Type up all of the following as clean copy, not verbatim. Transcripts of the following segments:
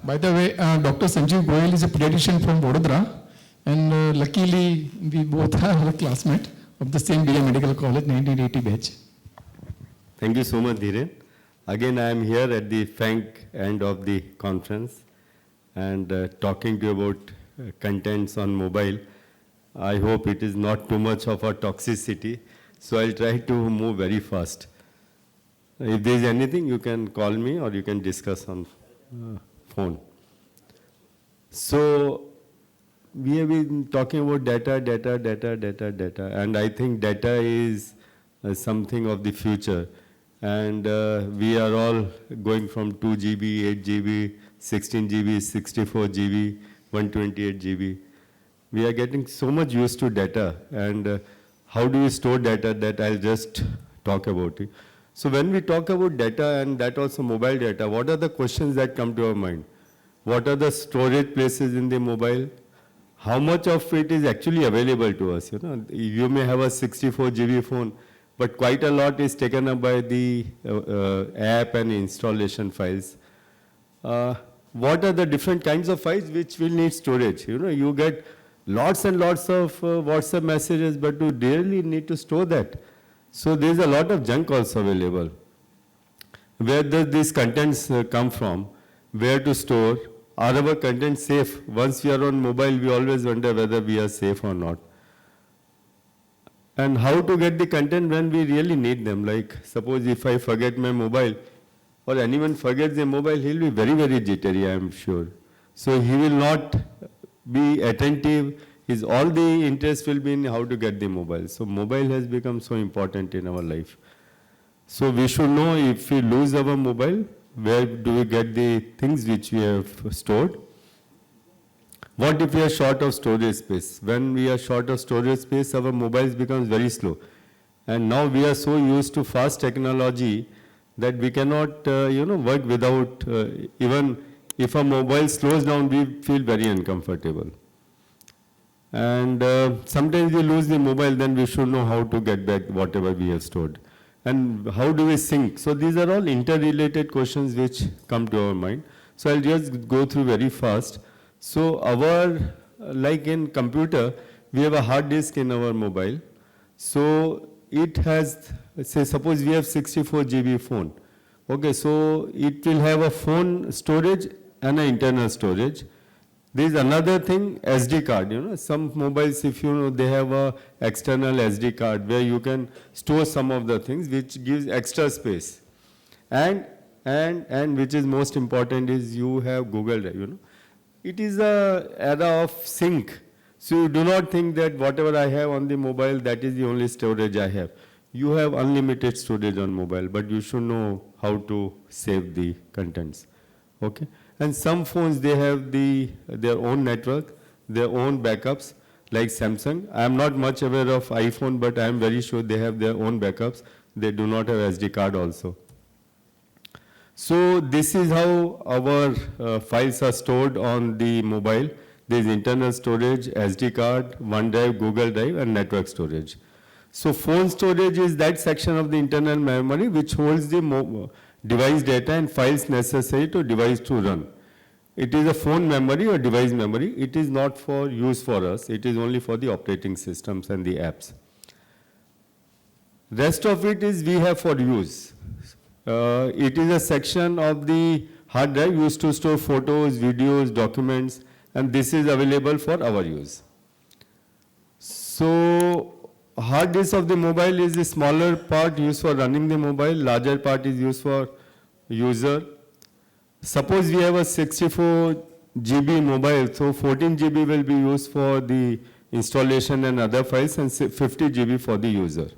By the way, Dr. Sanjeev Goyal is a pediatrician from Vadodara, and luckily we both are a classmate of the same BA Medical College, 1980 batch. Thank you so much, Dhiren. Again, I am here at the frank end of the conference and talking to you about contents on mobile. I hope it is not too much of a toxicity, so I'll try to move very fast. If there is anything, you can call me or you can discuss on phone. So we have been talking about data, and I think data is something of the future. And we are all going from 2 GB, 8 GB, 16 GB, 64 GB, 128 GB. We are getting so much used to data, and how do you store data, that I'll just talk about it. So when we talk about data, and that also mobile data, what are the questions that come to our mind? What are the storage places in the mobile? How much of it is actually available to us? You may have a 64 GB phone, but quite a lot is taken up by the app and installation files. What are the different kinds of files which will need storage? You get lots and lots of WhatsApp messages, but you really need to store that. So there's a lot of junk also available. Where does these contents come from? Where to store? Are our contents safe? Once we are on mobile, we always wonder whether we are safe or not. And how to get the content when we really need them. Like suppose if I forget my mobile, or anyone forgets the mobile, he'll be very, very jittery, I am sure. So he will not be attentive. All the interest will be in how to get the mobile. So mobile has become so important in our life. So we should know if we lose our mobile, where do we get the things which we have stored? What if we are short of storage space? When we are short of storage space, our mobiles becomes very slow. And now we are so used to fast technology that we cannot, work without, even if a mobile slows down, we feel very uncomfortable. And sometimes we lose the mobile, then we should know how to get back whatever we have stored. And how do we sync? So these are all interrelated questions which come to our mind. So I'll just go through very fast. So like in computer, we have a hard disk in our mobile. So it has, say suppose we have 64 GB phone. Okay, so it will have a phone storage and an internal storage. There is another thing, SD card. Some mobiles, if they have a external SD card where you can store some of the things, which gives extra space. And which is most important is you have Google Drive. It is a era of sync. So you do not think that whatever I have on the mobile, that is the only storage I have. You have unlimited storage on mobile, but you should know how to save the contents. Okay. And some phones, they have their own network, their own backups, like Samsung. I am not much aware of iPhone, but I am very sure they have their own backups. They do not have SD card also. So this is how our files are stored on the mobile. There is internal storage, SD card, OneDrive, Google Drive, and network storage. So phone storage is that section of the internal memory which holds the device data and files necessary to device to run. It is a phone memory or device memory. It is not for use for us. It is only for the operating systems and the apps. Rest of it is we have for use. It is a section of the hard drive used to store photos, videos, documents, and this is available for our use. So hard disk of the mobile is the smaller part used for running the mobile, larger part is used for user. Suppose we have a 64 GB mobile, so 14 GB will be used for the installation and other files and 50 GB for the user.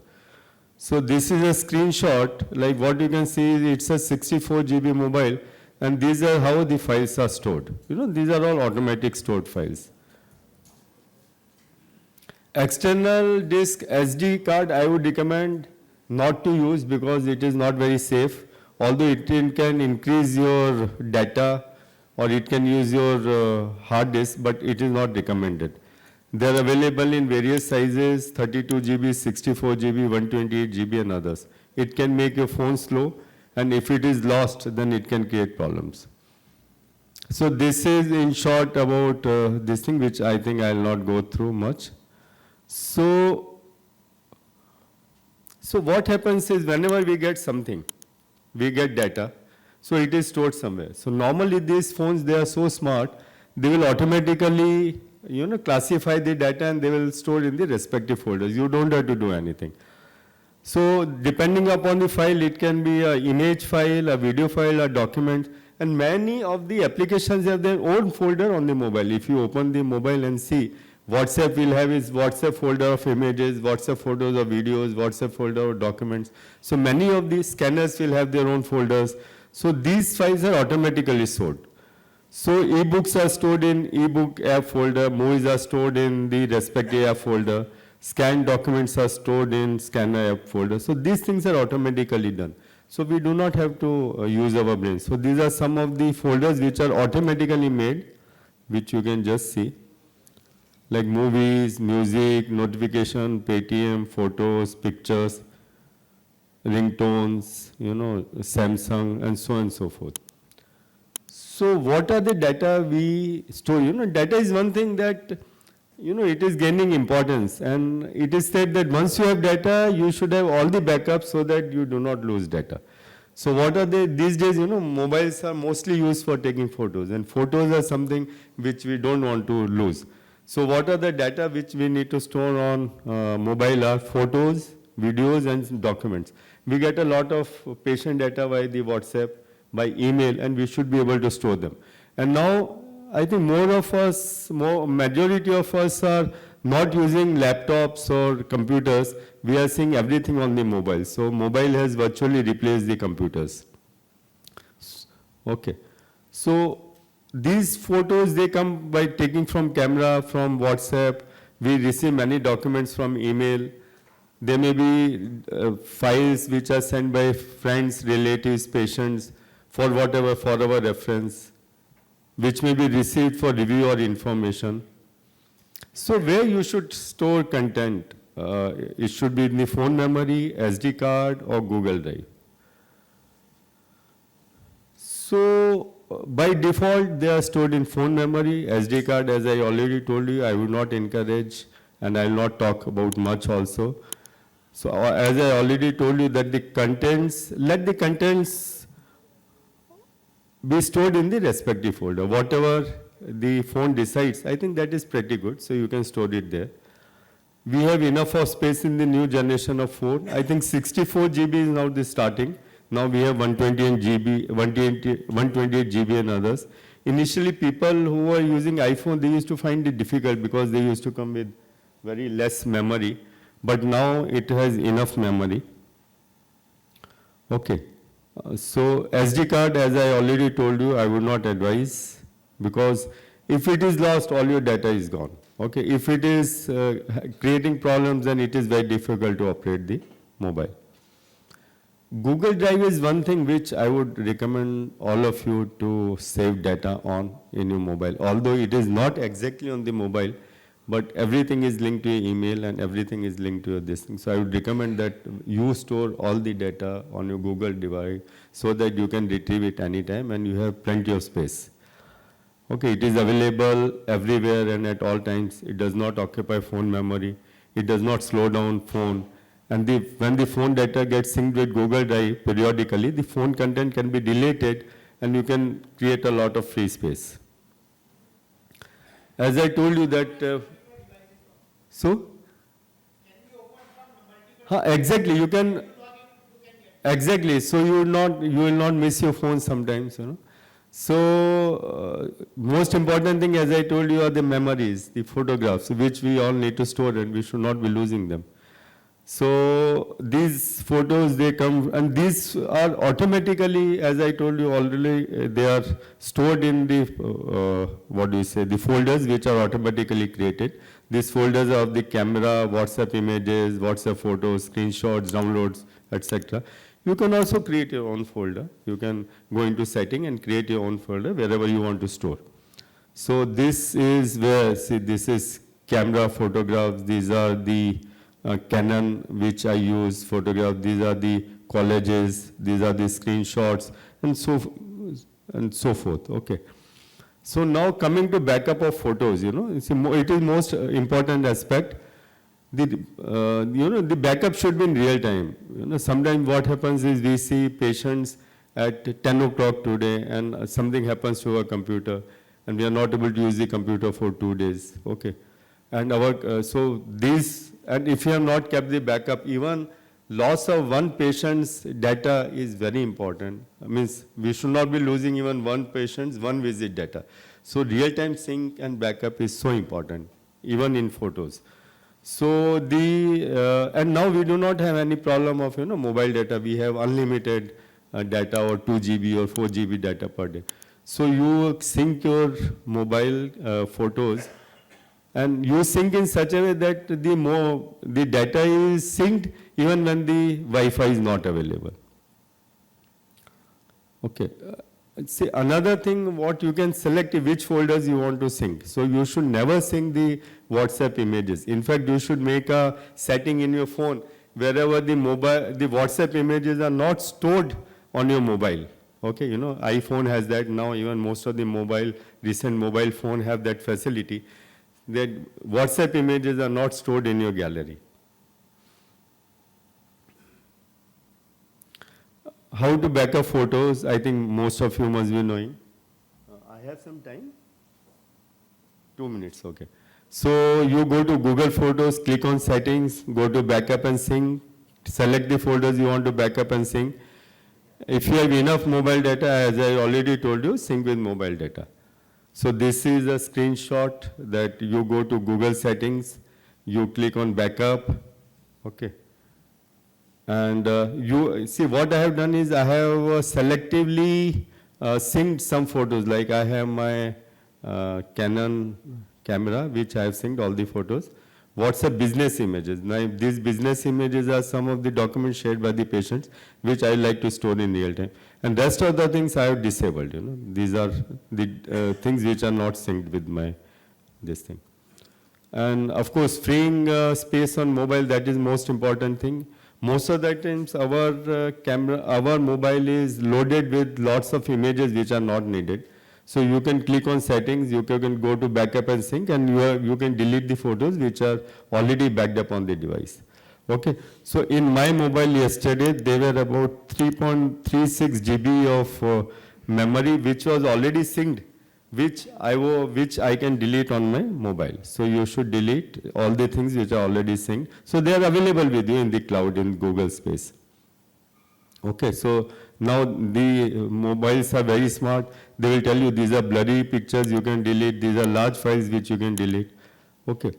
So this is a screenshot, like what you can see, it's a 64 GB mobile, and these are how the files are stored. These are all automatic stored files. External disk SD card, I would recommend not to use because it is not very safe. Although it can increase your data or it can use your hard disk, but it is not recommended. They are available in various sizes, 32 GB, 64 GB, 128 GB and others. It can make your phone slow, and if it is lost, then it can create problems. So this is in short about this thing, which I think I'll not go through much. So what happens is whenever we get something, we get data, so it is stored somewhere. So normally these phones, they are so smart, they will automatically, classify the data and they will store in the respective folders. You don't have to do anything. So depending upon the file, it can be an image file, a video file, a document, and many of the applications have their own folder on the mobile. If you open the mobile and see, WhatsApp will have its WhatsApp folder of images, WhatsApp photos of videos, WhatsApp folder of documents. So many of these scanners will have their own folders. So these files are automatically stored. So ebooks are stored in ebook app folder, movies are stored in the respective app folder, scanned documents are stored in scanner app folder. So these things are automatically done. So we do not have to use our brains. So these are some of the folders which are automatically made, which you can just see. Like movies, music, notification, Paytm, photos, pictures, ringtones, Samsung, and so on and so forth. So what are the data we store? Data is one thing that, it is gaining importance. And it is said that once you have data, you should have all the backups so that you do not lose data. So what are they? These days, mobiles are mostly used for taking photos. And photos are something which we don't want to lose. So what are the data which we need to store on mobile are photos, videos, and documents. We get a lot of patient data by the WhatsApp, by email, and we should be able to store them. And now, I think majority of us are not using laptops or computers. We are seeing everything on the mobile. So mobile has virtually replaced the computers. Okay. So these photos, they come by taking from camera, from WhatsApp. We receive many documents from email. There may be files which are sent by friends, relatives, patients, for our reference, which may be received for review or information. So where you should store content, it should be in the phone memory, SD card, or Google Drive. So by default, they are stored in phone memory. SD card, as I already told you, I would not encourage, and I will not talk about much also. So as I already told you that let the contents be stored in the respective folder. Whatever the phone decides, I think that is pretty good, so you can store it there. We have enough of space in the new generation of phone. I think 64 GB is now the starting. Now we have 128 GB and others. Initially, people who were using iPhone, they used to find it difficult because they used to come with very less memory. But now it has enough memory. Okay. So SD card, as I already told you, I would not advise, because if it is lost, all your data is gone. Okay. If it is creating problems, then it is very difficult to operate the mobile. Google Drive is one thing which I would recommend all of you to save data on in your mobile. Although it is not exactly on the mobile, but everything is linked to your email and everything is linked to this thing. So I would recommend that you store all the data on your Google device so that you can retrieve it anytime and you have plenty of space. Okay, it is available everywhere and at all times. It does not occupy phone memory. It does not slow down phone. And when the phone data gets synced with Google Drive periodically, the phone content can be deleted and you can create a lot of free space. As I told you that, exactly, you can, exactly, so you will not miss your phone sometimes, So, most important thing, as I told you, are the memories, the photographs, which we all need to store and we should not be losing them. So, these photos, they come, and these are automatically, as I told you already, they are stored in the, the folders which are automatically created. These folders are of the camera, WhatsApp images, WhatsApp photos, screenshots, downloads, etc. You can also create your own folder. You can go into setting and create your own folder wherever you want to store. So this is where, see, this is camera photographs. These are the Canon which I use, photograph. These are the collages. These are the screenshots, and so forth. Okay. So now coming to backup of photos, it is most important aspect. The backup should be in real time. Sometimes what happens is we see patients at 10 o'clock today and something happens to our computer and we are not able to use the computer for 2 days. Okay. And and if you have not kept the backup, even loss of one patient's data is very important. Means we should not be losing even one patient's one visit data. So real-time sync and backup is so important, even in photos. So and now we do not have any problem of mobile data. We have unlimited data or 2 GB or 4 GB data per day. So you sync your mobile photos and you sync in such a way that the data is synced even when the Wi-Fi is not available. Okay. See, another thing, what you can select which folders you want to sync. So you should never sync the WhatsApp images. In fact, you should make a setting in your phone wherever the WhatsApp images are not stored on your mobile. Okay, iPhone has that now. Even most of the recent mobile phone have that facility, that WhatsApp images are not stored in your gallery. How to backup photos, I think most of you must be knowing. I have some time? 2 minutes, okay. So you go to Google Photos, click on settings, go to backup and sync, select the folders you want to backup and sync. If you have enough mobile data, as I already told you, sync with mobile data. So this is a screenshot that you go to Google settings, you click on backup, okay. And you see what I have done is I have selectively synced some photos, like I have my Canon camera, which I have synced all the photos. WhatsApp business images. Now these business images are some of the documents shared by the patients, which I like to store in real time. And rest of the things I have disabled, These are the things which are not synced with this thing. And of course, freeing space on mobile, that is most important thing. Most of the times our mobile is loaded with lots of images which are not needed. So you can click on settings, you can go to backup and sync, and you can delete the photos which are already backed up on the device. Okay, so in my mobile yesterday, there were about 3.36 GB of memory which was already synced, which I can delete on my mobile. So you should delete all the things which are already synced. So they are available with you in the cloud in Google space. Okay, so now the mobiles are very smart. They will tell you these are blurry pictures you can delete, these are large files which you can delete. Okay,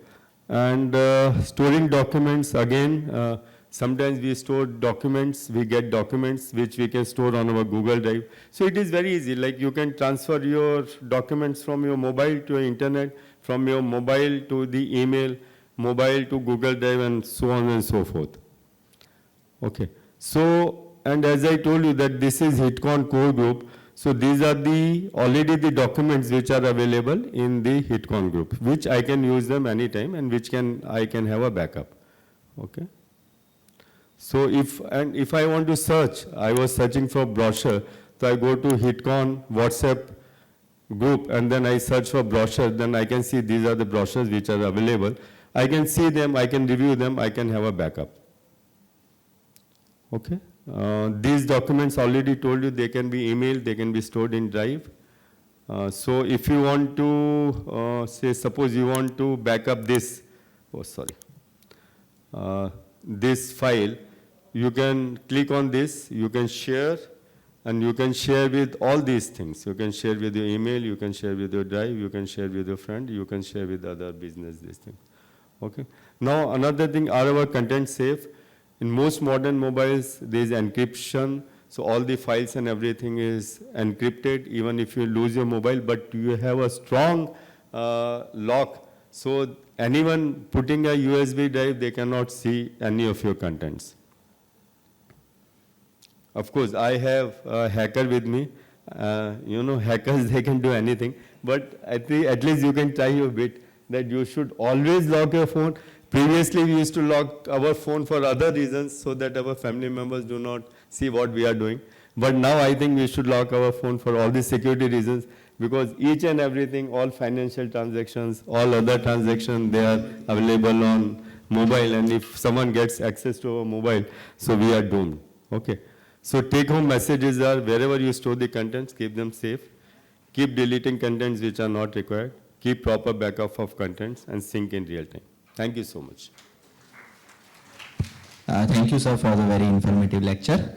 and storing documents, again, sometimes we store documents, we get documents which we can store on our Google Drive. So it is very easy, like you can transfer your documents from your mobile to your internet, from your mobile to the email, mobile to Google Drive, and so on and so forth. Okay, so, and as I told you that this is Hitcon core group, so these are already the documents which are available in the Hitcon group, which I can use them anytime and which I can have a backup. Okay. So if I want to search, I was searching for brochure, so I go to Hitcon WhatsApp group and then I search for brochure, then I can see these are the brochures which are available. I can see them, I can review them, I can have a backup. Okay. These documents already told you they can be emailed, they can be stored in Drive. So if you want to, suppose you want to back up this, this file, you can click on this, you can share, and you can share with all these things. You can share with your email, you can share with your Drive, you can share with your friend, you can share with other business, this thing. Okay. Now another thing, are our content safe? In most modern mobiles, there is encryption, so all the files and everything is encrypted, even if you lose your mobile, but you have a strong lock, so anyone putting a USB drive, they cannot see any of your contents. Of course, I have a hacker with me. Hackers, they can do anything, but at least you can try your bit that you should always lock your phone. Previously, we used to lock our phone for other reasons so that our family members do not see what we are doing. But now I think we should lock our phone for all these security reasons, because each and everything, all financial transactions, all other transactions, they are available on mobile, and if someone gets access to our mobile, so we are doomed. Okay. So take home messages are, wherever you store the contents, keep them safe. Keep deleting contents which are not required. Keep proper backup of contents and sync in real time. Thank you so much. Thank you, sir, for the very informative lecture.